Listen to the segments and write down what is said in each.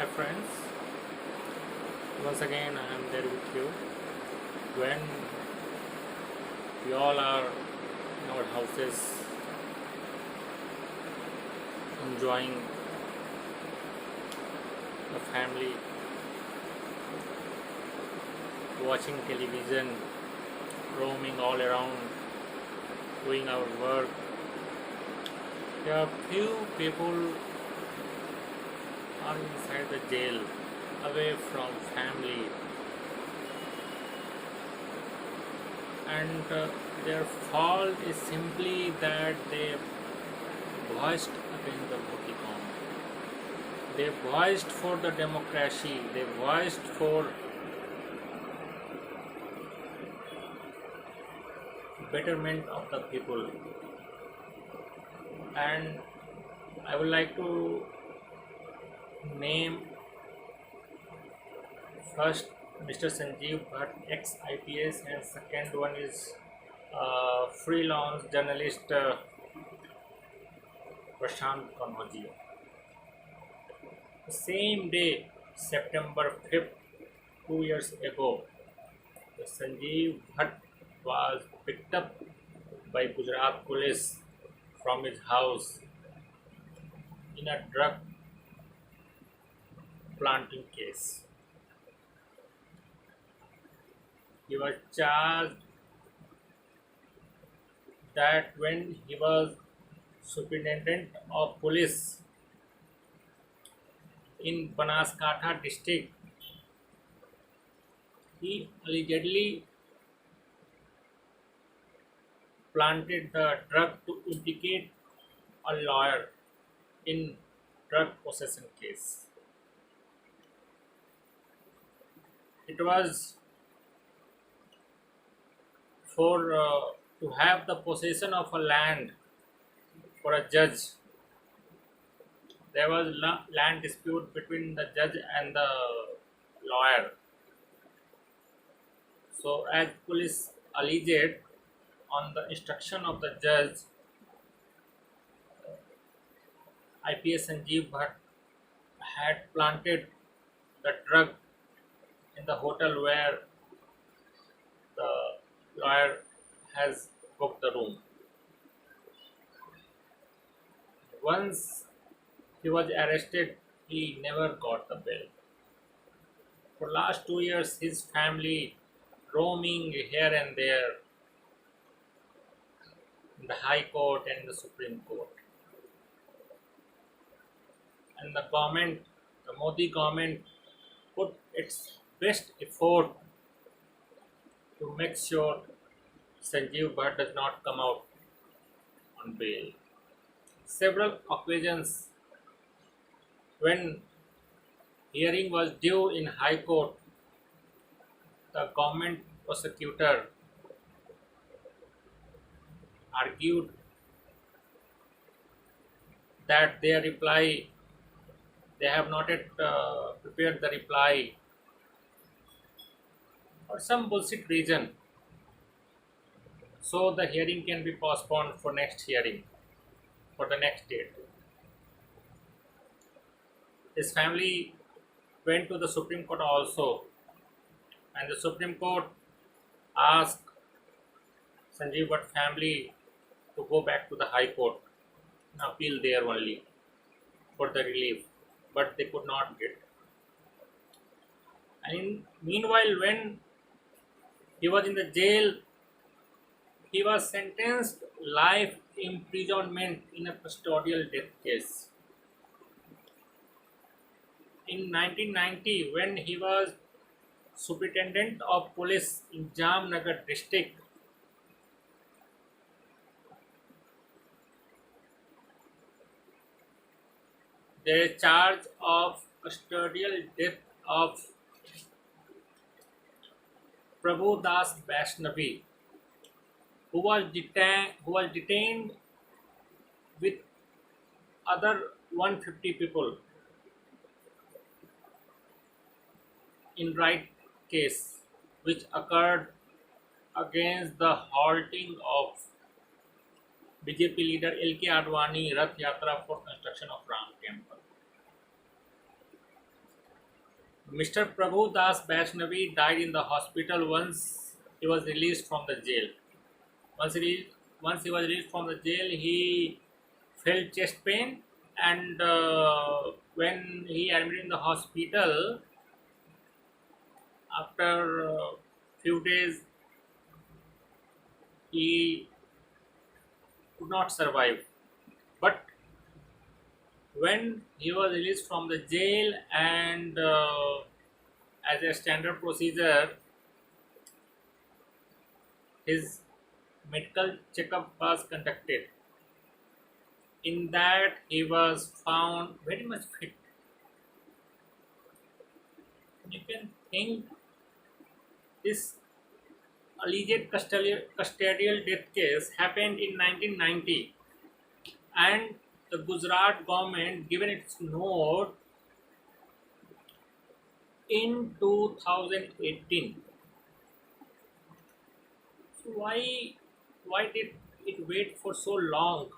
Hi friends, once again I am there with you. When we all are in our houses enjoying the family, watching television, roaming all around, doing our work, there are few people are inside the jail, away from family, and their fault is simply that they voiced against the Vatican. They voiced for the democracy. They voiced for betterment of the people. And I would like to name first Mr. Sanjeev Bhatt, ex-IPS, and second one is freelance journalist Prashant Kanwaji. The same day, September 5th, 2 years ago, the Sanjeev Bhatt was picked up by Gujarat police from his house in a drug planting case. He was charged that when he was superintendent of police in Banaskantha district, he allegedly planted the drug to implicate a lawyer in drug possession case. It was for to have the possession of a land for a judge. There was land dispute between the judge and the lawyer. So, as police alleged, on the instruction of the judge, IPS Sanjeev Bhatt had planted the drug in the hotel where the lawyer has booked the room. Once he was arrested, he never got the bail. For last 2 years, his family roaming here and there in the High Court and the Supreme Court. And the government, the Modi government, put its best effort to make sure Sanjeev Bhatt does not come out on bail. Several occasions when hearing was due in High Court, the government prosecutor argued that their reply, they have not yet prepared the reply for some bullshit reason, so the hearing can be postponed for next hearing, for the next date. His family went to the Supreme Court also, and the Supreme Court asked Sanjeev Bhatt family to go back to the High Court and appeal there only for the relief, but they could not get. And meanwhile, when he was in the jail, he was sentenced life imprisonment in a custodial death case. In 1990, when he was superintendent of police in Jamnagar district, there is charge of custodial death of Prabhu Das Vaishnavi, who was detained with other 150 people in right case, which occurred against the halting of BJP leader LK Advani Rath Yatra for construction of Ram Temple. Mr. Prabhu Das Vaishnavi died in the hospital once he was released from the jail. Once he, once he was released from the jail, he felt chest pain, and when he admitted in the hospital, after few days, he could not survive. But when he was released from the jail, and as a standard procedure, his medical checkup was conducted. In that, he was found very much fit. You can think this alleged custodial death case happened in 1990, and the Gujarat government given its note in 2018. So why did it wait for so long?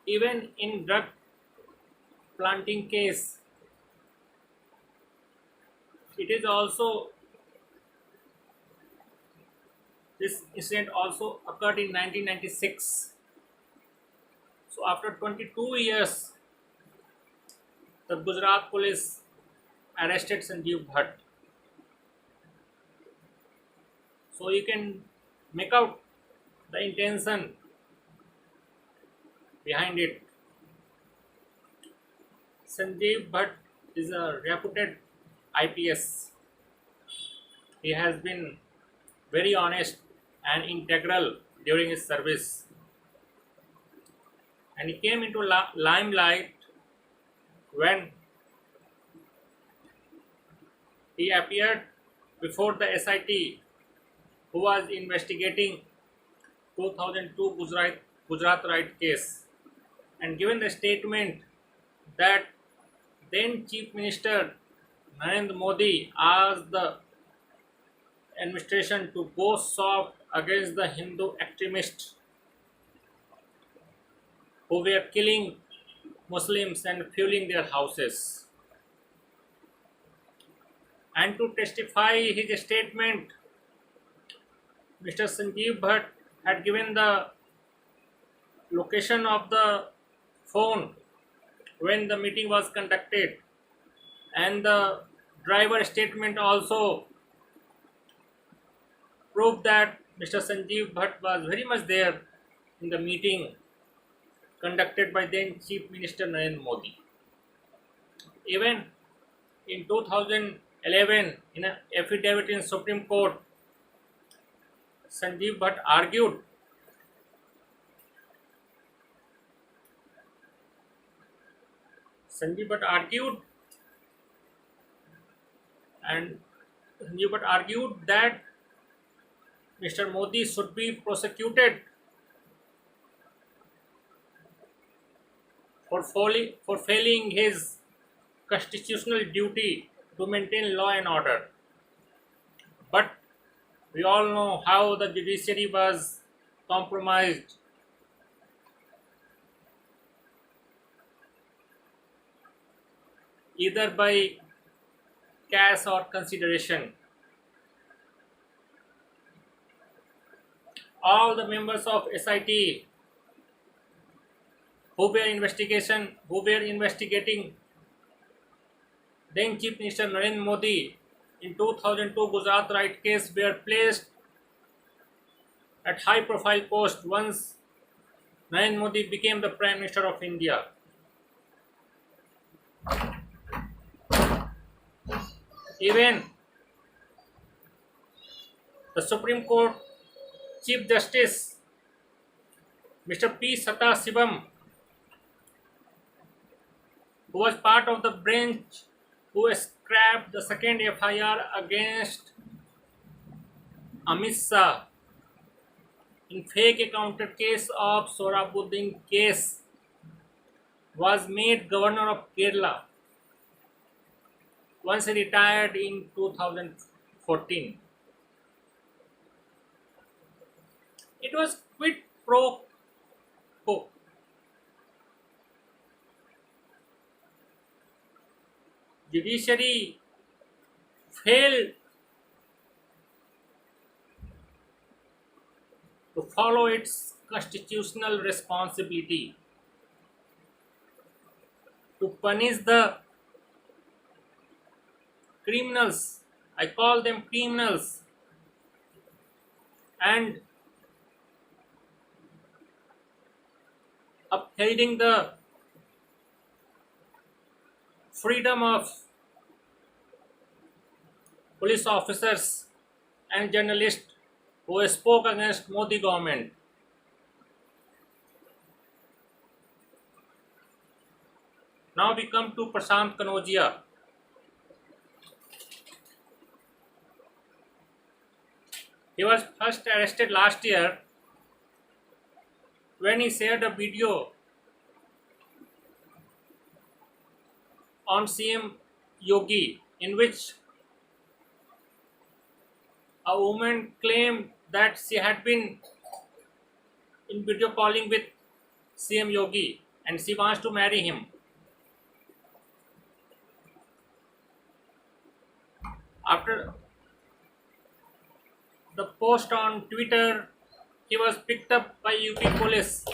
Even in drug planting case, it is also this incident also occurred in 1996. So after 22 years, the Gujarat police arrested Sanjeev Bhatt. So you can make out the intention behind it. Sanjeev Bhatt is a reputed IPS. He has been very honest and integral during his service, and he came into limelight when he appeared before the SIT who was investigating 2002 Gujarat Right case, and given the statement that then Chief Minister Narendra Modi asked the administration to go soft against the Hindu extremists who were killing Muslims and fueling their houses. And to testify his statement, Mr. Sanjeev Bhatt had given the location of the phone when the meeting was conducted, and the driver statement also proved that Mr. Sanjeev Bhatt was very much there in the meeting conducted by then Chief Minister Narendra Modi. Even in 2011, in an affidavit in Supreme Court, Sanjeev Bhatt argued Sanjeev Bhatt argued and Sanjeev Bhatt argued that Mr. Modi should be prosecuted for failing his constitutional duty to maintain law and order. But we all know how the judiciary was compromised either by cash or consideration. All the members of SIT who were investigating then Chief Minister Narendra Modi in 2002 Gujarat Right case were placed at high profile post once Narendra Modi became the Prime Minister of India. Even the Supreme Court Chief Justice Mr. P. Satasivam, who was part of the bench who scrapped the second FIR against Amit Shah in fake accounted case of Sohrabuddin case, was made Governor of Kerala once he retired in 2014. It was quid pro quo. judiciary failed to follow its constitutional responsibility to punish the criminals. I call them criminals, and upholding the freedom of police officers and journalists who spoke against Modi government. Now we come to Prashant Kanodia. He was first arrested last year when he shared a video on CM Yogi in which a woman claimed that she had been in video calling with CM Yogi and she wants to marry him. After the post on Twitter, he was picked up by UP police.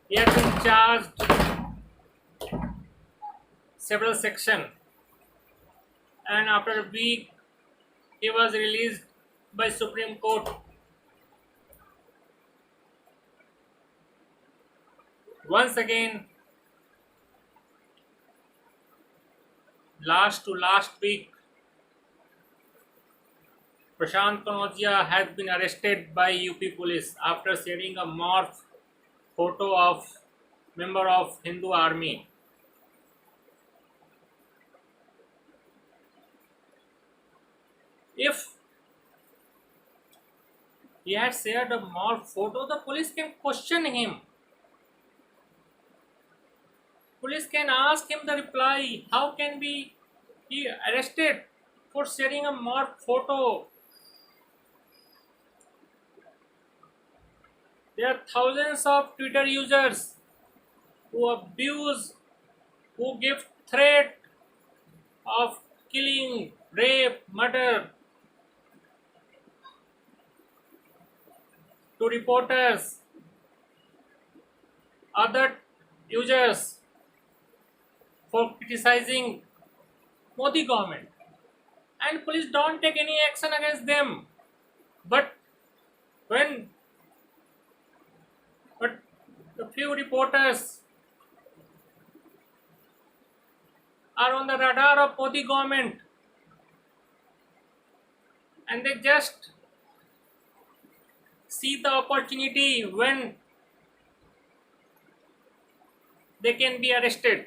He had been charged several sections, and after a week, he was released by Supreme Court. Once again, last week, Prashant Kanodia has been arrested by UP police after sharing a morph photo of member of Hindu army. If he had shared a morph photo, the police can question him. Police can ask him the reply. How can be he arrested for sharing a morph photo? There are thousands of Twitter users who abuse, who give threat of killing, rape, murder to reporters, other users for criticizing Modi government, and police don't take any action against them. But when but the few reporters are on the radar of Modi government and they just see the opportunity when they can be arrested.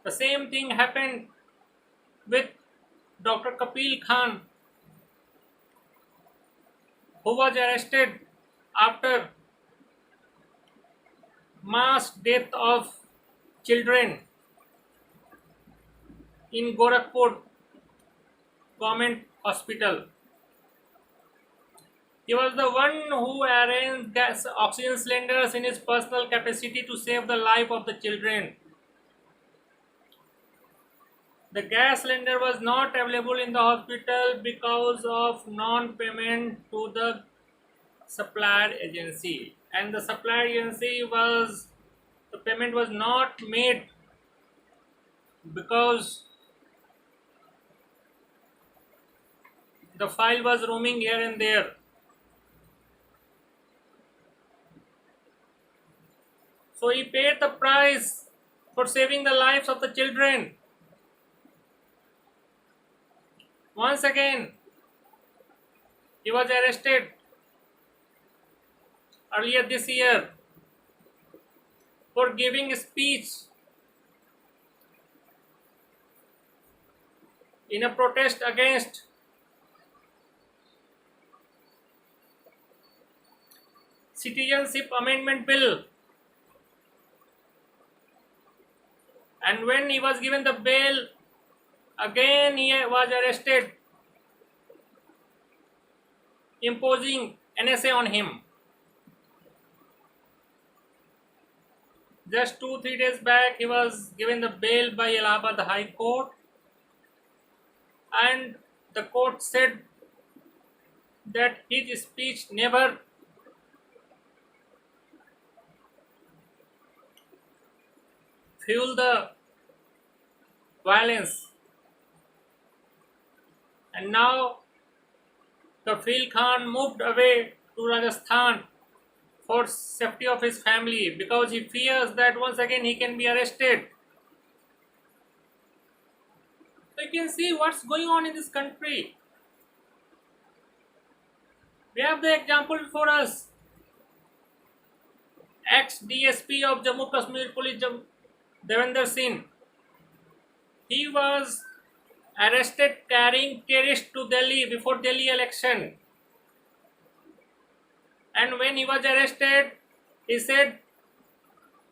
The same thing happened with Dr. Kapil Khan, who was arrested after mass death of children in Gorakhpur government hospital. He was the one who arranged gas oxygen cylinders in his personal capacity to save the life of the children. The gas cylinder was not available in the hospital because of non-payment to the supplier agency, and the supplier agency was the payment was not made because the file was roaming here and there. So he paid the price for saving the lives of the children. Once again, he was arrested earlier this year for giving a speech in a protest against Citizenship Amendment Bill. And when he was given the bail, again he was arrested, imposing NSA on him. Just 2 3 days back, he was given the bail by Allahabad High Court, and the court said that his speech never fueled the violence. And now Kafil Khan moved away to Rajasthan for safety of his family because he fears that once again he can be arrested. So you can see what's going on in this country. We have the example before us. Ex-DSP of Jammu Kashmir Police, Devender Singh, he was arrested carrying terrorists to Delhi before Delhi election. And when he was arrested, he said,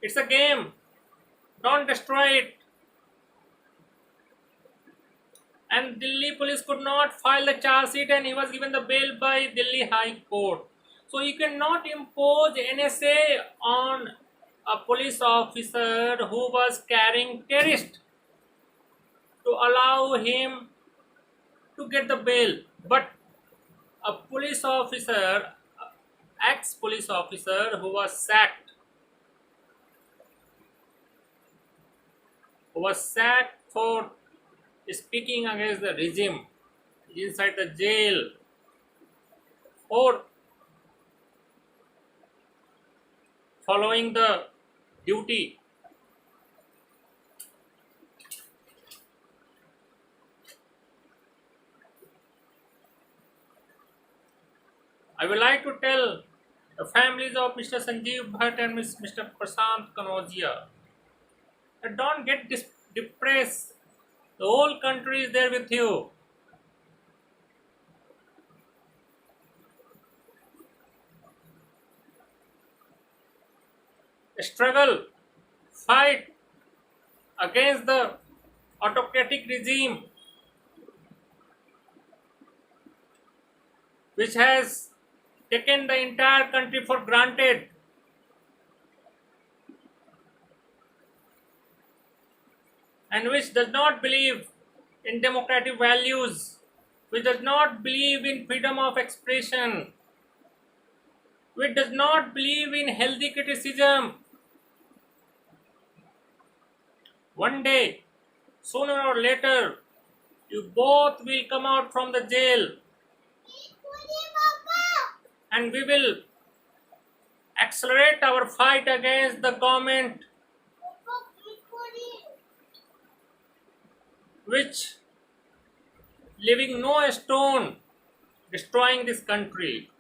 "It's a game, don't destroy it." And Delhi police could not file the charge sheet, and he was given the bail by Delhi High Court. So you cannot impose NSA on a police officer who was carrying terrorist to allow him to get the bail. But a police officer, ex-police officer who was sacked for speaking against the regime, inside the jail or following the duty. I would like to tell the families of Mr. Sanjeev Bhatt and Mr. Prashant Kanojia that don't get depressed. The whole country is there with you. Struggle, fight against the autocratic regime which has taken the entire country for granted. And which does not believe in democratic values, which does not believe in freedom of expression, which does not believe in healthy criticism. One day, sooner or later, you both will come out from the jail, and we will accelerate our fight against the government which leaving no stone destroying this country.